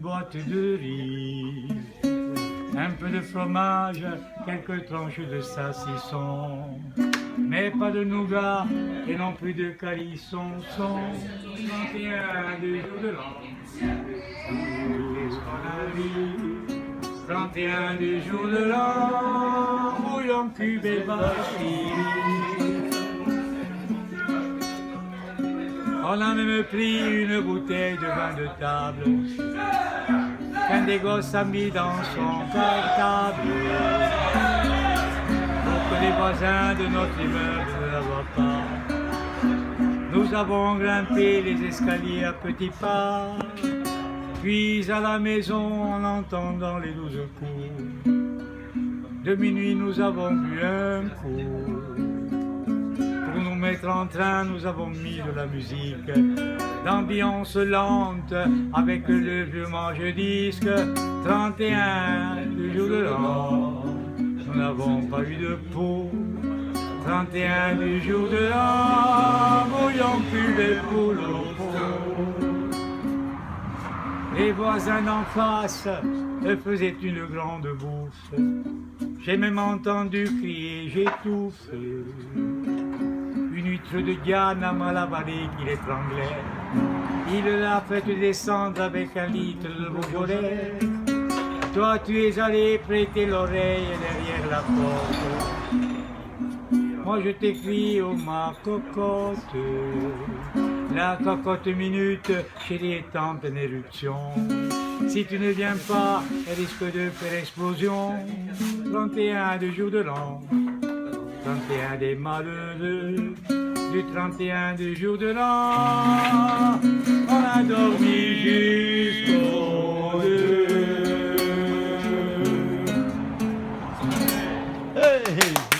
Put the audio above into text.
boîte de riz, un peu de fromage, quelques tranches de saucisson, mais pas de nougat et non plus de calisson. Son 31 du jour de l'an, qu'est-ce qu'on a vu? 31 du jour de l'an, bouillon cube et bâchi. On a même pris une bouteille de vin de table qu'un des gosses a mis dans son cartable pour que les voisins de notre immeuble ne la voient pas. Nous avons grimpé les escaliers à petits pas, puis à la maison en entendant les 12 coups. De minuit nous avons bu un coup. Pour nous mettre en train, nous avons mis de la musique d'ambiance lente avec le vieux manche-disque. 31 du jour de l'an, nous n'avons pas eu de peau. 31 du jour de l'an, bouillon cube et poule au pot. Les voisins d'en face faisaient une grande bouffe. J'ai même entendu crier, j'étouffe. Une huître de Diane à mal avalée qui l'étranglait. Il l'a fait descendre avec un litre de Beaujolais. Toi tu es allé prêter l'oreille derrière la porte. Moi je t'écris, oh ma cocotte. La cocotte minute, chérie, est en pleine éruption. Si tu ne viens pas, elle risque de faire explosion. 31 du jour de l'an, 31 des malheureux, du 31 du jour de l'an, on a dormi jusqu'au 2. Hey!